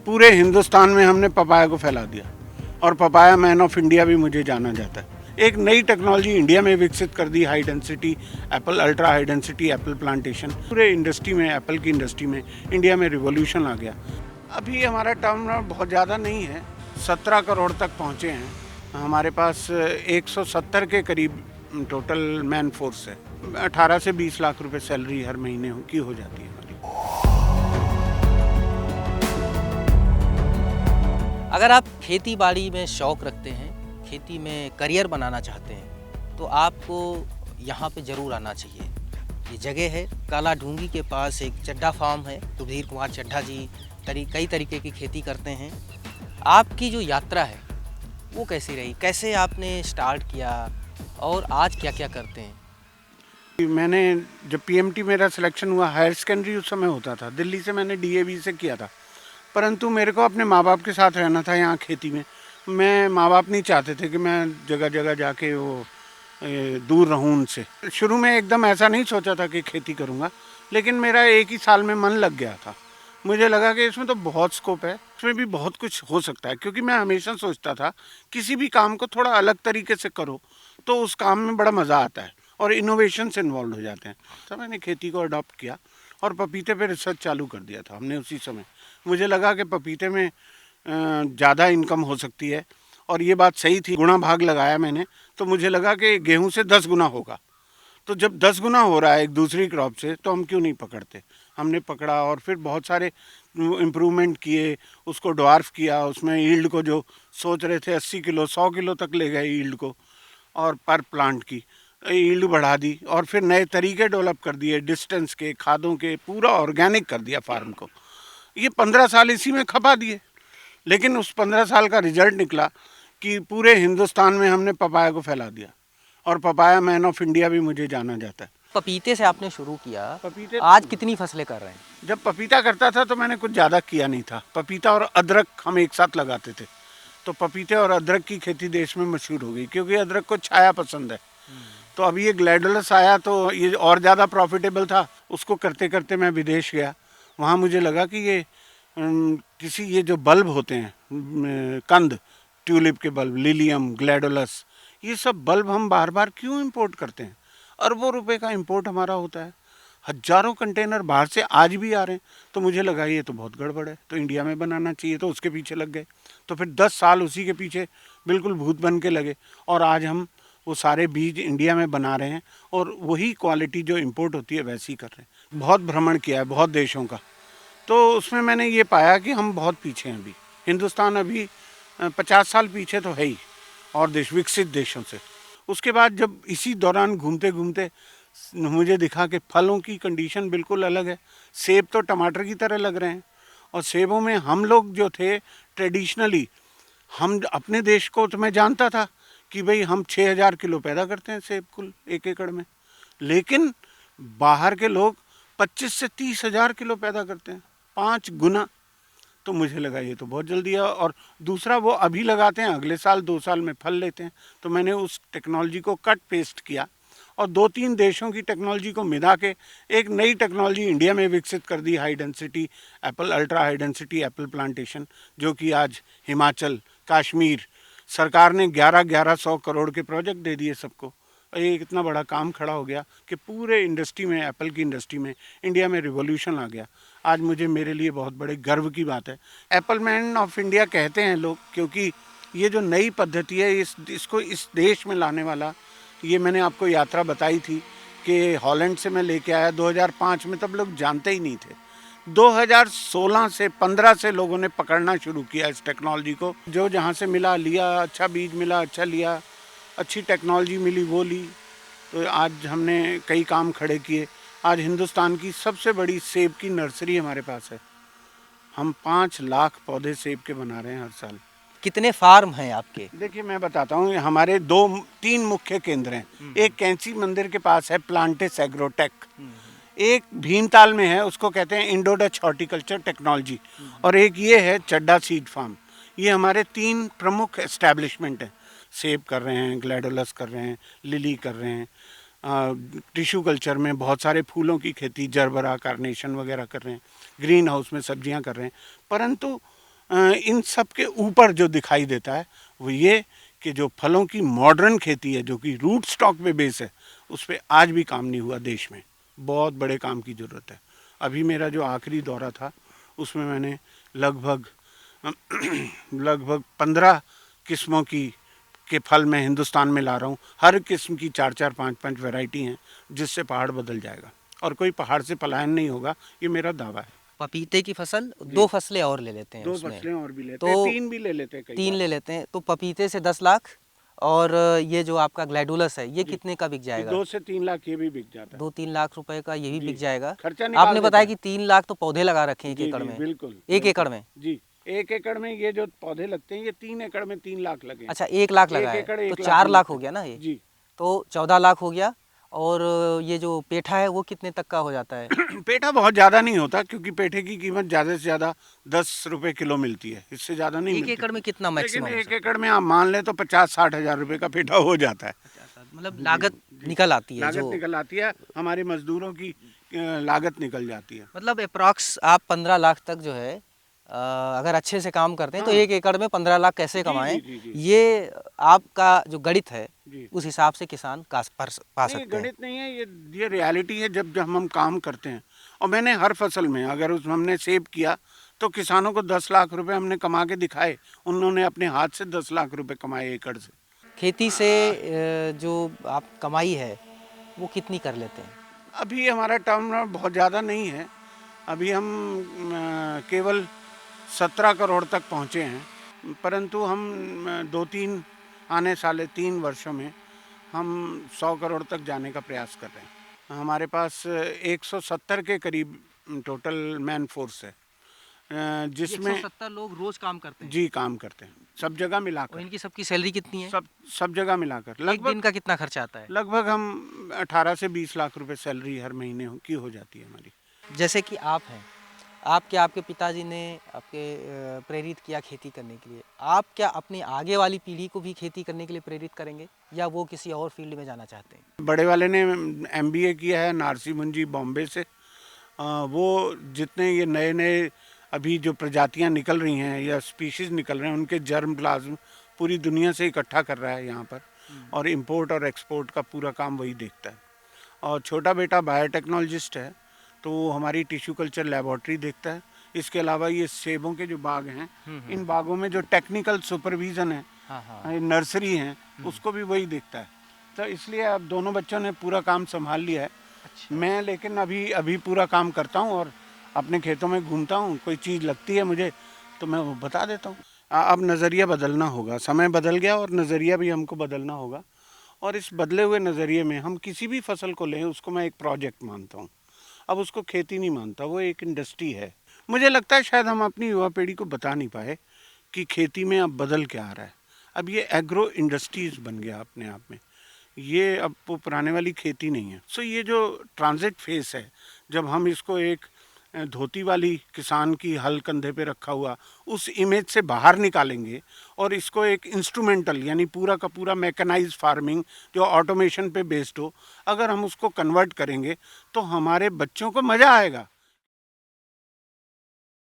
पूरे हिंदुस्तान में हमने पपाया को फैला दिया और पपाया मैन ऑफ इंडिया भी मुझे जाना जाता है। एक नई टेक्नोलॉजी इंडिया में विकसित कर दी, high density apple, ultra high density apple plantation. पूरे इंडस्ट्री में, एप्पल की इंडस्ट्री में इंडिया में रिवॉल्यूशन आ गया। अभी हमारा टर्नओवर बहुत ज़्यादा नहीं है, 17 करोड़ तक पहुँचे हैं। हमारे पास 170 के करीब टोटल मैन फोर्स है। 18 से 20 लाख रुपए सैलरी हर महीने की हो जाती है हमारी। अगर आप खेती बाड़ी में शौक़ रखते हैं, खेती में करियर बनाना चाहते हैं, तो आपको यहाँ पे ज़रूर आना चाहिए। ये जगह है काला ढूंगी के पास, एक चड्ढा फार्म है। सुधीर कुमार चड्ढा जी कई तरीके की खेती करते हैं। आपकी जो यात्रा है वो कैसी रही, कैसे आपने स्टार्ट किया और आज क्या क्या करते हैं? मैंने जब पीएमटी मेरा सिलेक्शन हुआ, हायर सेकेंडरी उस समय होता था, दिल्ली से मैंने डीएवी से किया था, परंतु मेरे को अपने माँ बाप के साथ रहना था यहाँ खेती में। मैं माँ बाप नहीं चाहते थे कि मैं जगह जगह जाके वो दूर रहूँ उनसे। शुरू में एकदम ऐसा नहीं सोचा था कि खेती करूँगा, लेकिन मेरा एक ही साल में मन लग गया था। मुझे लगा कि इसमें तो बहुत स्कोप है, इसमें भी बहुत कुछ हो सकता है, क्योंकि मैं हमेशा सोचता था किसी भी काम को थोड़ा अलग तरीके से करो तो उस काम में बड़ा मज़ा आता है और इनोवेशन से इन्वॉल्व हो जाते हैं। तो मैंने खेती को अडॉप्ट किया और पपीते पे रिसर्च चालू कर दिया था हमने उसी समय। मुझे लगा कि पपीते में ज़्यादा इनकम हो सकती है और ये बात सही थी। गुणा भाग लगाया मैंने, तो मुझे लगा कि गेहूं से 10 गुना होगा। तो जब 10 गुना हो रहा है एक दूसरी क्रॉप से, तो हम क्यों नहीं पकड़ते। हमने पकड़ा और फिर बहुत सारे इम्प्रूवमेंट किए, उसको ड्वार्फ किया। उसमें ईल्ड को जो सोच रहे थे 80 किलो 100 किलो तक ले गए ईल्ड को, और पर प्लांट की ईल्ड बढ़ा दी। और फिर नए तरीके डेवलप कर दिए, डिस्टेंस के, खादों के, पूरा ऑर्गेनिक कर दिया फार्म को। ये 15 साल इसी में खपा दिए, लेकिन उस 15 साल का रिजल्ट निकला कि पूरे हिंदुस्तान में हमने पपाया को फैला दिया और पपाया मैन ऑफ इंडिया भी मुझे जाना जाता है। पपीते से आपने शुरू किया, पपीते आज कितनी फसलें कर रहे हैं? जब पपीता करता था तो मैंने कुछ ज़्यादा किया नहीं था। पपीता और अदरक हम एक साथ लगाते थे, तो पपीते और अदरक की खेती देश में मशहूर हो गई, क्योंकि अदरक को छाया पसंद है। तो अभी ये ग्लैडोलस आया तो ये और ज़्यादा प्रॉफिटेबल था। उसको करते करते मैं विदेश गया, वहाँ मुझे लगा कि ये ये जो बल्ब होते हैं, कंद, ट्यूलिप के बल्ब, लिलियम, ग्लैडोलस, ये सब बल्ब हम बार बार क्यों इंपोर्ट करते हैं। अरबों रुपए का इंपोर्ट हमारा होता है, हजारों कंटेनर बाहर से आज भी आ रहे हैं। तो मुझे लगा ये तो बहुत गड़बड़ है, तो इंडिया में बनाना चाहिए। तो उसके पीछे लग गए। तो फिर 10 साल उसी के पीछे बिल्कुल भूत बन के लगे, और आज हम वो सारे बीज इंडिया में बना रहे हैं और वही क्वालिटी जो इंपोर्ट होती है वैसी कर रहे हैं। बहुत भ्रमण किया है बहुत देशों का, तो उसमें मैंने ये पाया कि हम बहुत पीछे हैं। अभी हिंदुस्तान अभी 50 साल पीछे तो है ही और विकसित देशों से। उसके बाद जब इसी दौरान घूमते घूमते मुझे दिखा कि फलों की कंडीशन बिल्कुल अलग है। सेब तो टमाटर की तरह लग रहे हैं, और सेबों में हम लोग जो थे ट्रेडिशनली, हम अपने देश को तो मैं जानता था कि भाई हम 6000 किलो पैदा करते हैं सेब कुल एक एकड़ में, लेकिन बाहर के लोग 25 से 30,000 किलो पैदा करते हैं, 5 गुना। तो मुझे लगा ये तो बहुत जल्दी है। और दूसरा, वो अभी लगाते हैं, अगले साल 2 साल में फल लेते हैं। तो मैंने उस टेक्नोलॉजी को कट पेस्ट किया और 2-3 देशों की टेक्नोलॉजी को मिला के एक नई टेक्नोलॉजी इंडिया में विकसित कर दी, high density apple, ultra high density apple plantation, जो कि आज हिमाचल, कश्मीर सरकार ने 1100 करोड़ के प्रोजेक्ट दे दिए सबको। एक इतना बड़ा काम खड़ा हो गया कि पूरे इंडस्ट्री में, एप्पल की इंडस्ट्री में इंडिया में रिवॉल्यूशन आ गया। आज मेरे लिए बहुत बड़े गर्व की बात है। एप्पल मैन ऑफ इंडिया कहते हैं लोग, क्योंकि ये जो नई पद्धति है इसको इस देश में लाने वाला, ये मैंने आपको यात्रा बताई थी कि हॉलैंड से मैं लेके आया 2005 में, तब लोग जानते ही नहीं थे। 2016 से 15 से लोगों ने पकड़ना शुरू किया इस टेक्नोलॉजी को। जो जहाँ से मिला लिया, अच्छा बीज मिला अच्छा लिया, अच्छी टेक्नोलॉजी मिली वो ली। तो आज हमने कई काम खड़े किए। आज हिंदुस्तान की सबसे बड़ी सेब की नर्सरी हमारे पास है। हम 5 लाख पौधे सेब के बना रहे हैं हर साल। कितने फार्म हैं आपके? देखिए मैं बताता हूँ, हमारे 2-3 मुख्य केंद्र हैं। एक कैंची मंदिर के पास है प्लांटेस एग्रोटेक, एक भीमताल में है, उसको कहते हैं इंडो डच हॉर्टिकल्चर टेक्नोलॉजी, और एक ये है चड्डा सीड फार्म। ये हमारे 3 प्रमुख एस्टैब्लिशमेंट हैं। सेब कर रहे हैं, ग्लैडोलस कर रहे हैं, लिली कर रहे हैं, टिश्यू कल्चर में बहुत सारे फूलों की खेती, जरबरा, कार्नेशन वगैरह कर रहे हैं, ग्रीन हाउस में सब्जियां कर रहे हैं। परंतु इन सब के ऊपर जो दिखाई देता है वो ये कि जो फलों की मॉडर्न खेती है, जो कि रूट स्टॉक पे बेस है, उस पर आज भी काम नहीं हुआ देश में। बहुत बड़े काम की ज़रूरत है। अभी मेरा जो आखिरी दौरा था उसमें मैंने लगभग 15 किस्मों के फल मैं हिंदुस्तान में ला रहा हूँ। हर किस्म की 4-4, 5-5 वैरायटी हैं, जिससे पहाड़ बदल जाएगा और कोई पहाड़ से पलायन नहीं होगा, ये मेरा दावा है। पपीते की फसल 2 फसलें और ले लेते हैं 2 उसमें। फसलें और भी लेते तो हैं, 3 भी ले लेते हैं, कई 3 बार। ले लेते हैं तो पपीते से 10 लाख और ये जो आपका ग्लैडुलस है ये कितने का बिक ये जाएगा? 2 से 3 लाख ये भी बिक जाता है। 2-3 लाख रुपए का ये भी जी, बिक जाएगा। खर्चा निकाल आपने देता बताया है। कि 3 लाख तो पौधे लगा रखे हैं एक जी, एकड़ जी, में। बिल्कुल, एक बिल्कुल। एकड़ में? जी, 1 एकड़ में ये जो पौधे लगते हैं, ये 3 एकड़ में 3 लाख लगे हैं। अच्छा 1 लाख 1 लगा है एकड़ तो 1 लाख 4 में लाख लगते हो हैं। गया ना ये? जी। तो 14 लाख हो गया। और ये जो पेठा है वो कितने तक का हो जाता है? पेठा बहुत ज़्यादा नहीं होता, क्योंकि पेठे की कीमत ज़्यादा से ज़्यादा 10 रुपए किलो मिलती है, इससे ज़्यादा नहीं एक मिलती। एकड़ में कितना लेकिन मैक्सिमम हो 1 सकता एकड़ में आप मान लें तो 50-60 हज़ार रुपए का पेठा हो जाता है। है? मतलब लागत निकल आती है लागत जो, निकल आती है, हमारे मजदूरों की लागत निकल जाती है। मतलब अप्रॉक्स आप 15 लाख तक जो है अगर अच्छे से काम करते हैं तो हाँ। 1 एकड़ में 15 लाख कैसे जी, कमाएं, जी, जी, जी। ये आपका जो गणित है जी। उस हिसाब से किसान पा नहीं, सकते हैं। गणित नहीं है, ये रियलिटी है। जब जब हम काम करते हैं, और मैंने हर फसल में अगर उस हमने सेव किया तो किसानों को 10 लाख रुपए हमने कमा के दिखाए। उन्होंने अपने हाथ से 10 लाख रुपए कमाए एकड़ से। खेती से जो आप कमाई है वो कितनी कर लेते हैं? अभी हमारा टर्नओवर बहुत ज़्यादा नहीं है। अभी हम केवल 17 करोड़ तक पहुँचे हैं, परंतु हम 2-3 आने साले 3 वर्षों में हम 100 करोड़ तक जाने का प्रयास कर रहे हैं। हमारे पास 170 के करीब टोटल मैन फोर्स है, जिसमें 170 लोग रोज काम करते हैं जी काम करते हैं, सब जगह और मिलाकर। इनकी सबकी सैलरी कितनी है? सब जगह मिलाकर एक दिन लगभग का कितना खर्चा आता है? लगभग हम 18 से 20 लाख रुपए सैलरी हर महीने की हो जाती है हमारी। जैसे कि आप हैं, आपके पिताजी ने आपके प्रेरित किया खेती करने के लिए, आप क्या अपनी आगे वाली पीढ़ी को भी खेती करने के लिए प्रेरित करेंगे या वो किसी और फील्ड में जाना चाहते हैं? बड़े वाले ने MBA किया है नारसी मुंजी बॉम्बे से। वो जितने ये नए नए अभी जो प्रजातियां निकल रही हैं या स्पीशीज़ निकल रहे हैं, उनके जर्म प्लाज्म पूरी दुनिया से इकट्ठा कर रहा है यहाँ पर, और इंपोर्ट और एक्सपोर्ट का पूरा काम वही देखता है। और छोटा बेटा बायोटेक्नोलॉजिस्ट है, तो वो हमारी टिश्यू कल्चर लेबॉर्ट्री देखता है। इसके अलावा ये सेबों के जो बाग हैं, इन बागों में जो टेक्निकल सुपरविज़न है, हाँ हाँ। नर्सरी हैं, उसको भी वही देखता है। तो इसलिए अब दोनों बच्चों ने पूरा काम संभाल लिया है। अच्छा। मैं लेकिन अभी पूरा काम करता हूँ और अपने खेतों में घूमता हूँ। कोई चीज़ लगती है मुझे तो मैं वो बता देता हूँ। अब नज़रिया बदलना होगा, समय बदल गया और नज़रिया भी हमको बदलना होगा। और इस बदले हुए नज़रिए में हम किसी भी फसल को लें, उसको मैं एक प्रोजेक्ट मानता हूँ। अब उसको खेती नहीं मानता, वो एक इंडस्ट्री है। मुझे लगता है शायद हम अपनी युवा पीढ़ी को बता नहीं पाए कि खेती में अब बदल क्या आ रहा है। अब ये एग्रो इंडस्ट्रीज़ बन गया अपने आप में, ये अब वो पुराने वाली खेती नहीं है। सो ये जो ट्रांजिट फेस है, जब हम इसको एक धोती वाली किसान की हल कंधे पे रखा हुआ उस इमेज से बाहर निकालेंगे और इसको एक इंस्ट्रूमेंटल यानी पूरा का पूरा मैकेनाइज फार्मिंग जो ऑटोमेशन पे बेस्ड हो, अगर हम उसको कन्वर्ट करेंगे तो हमारे बच्चों को मज़ा आएगा।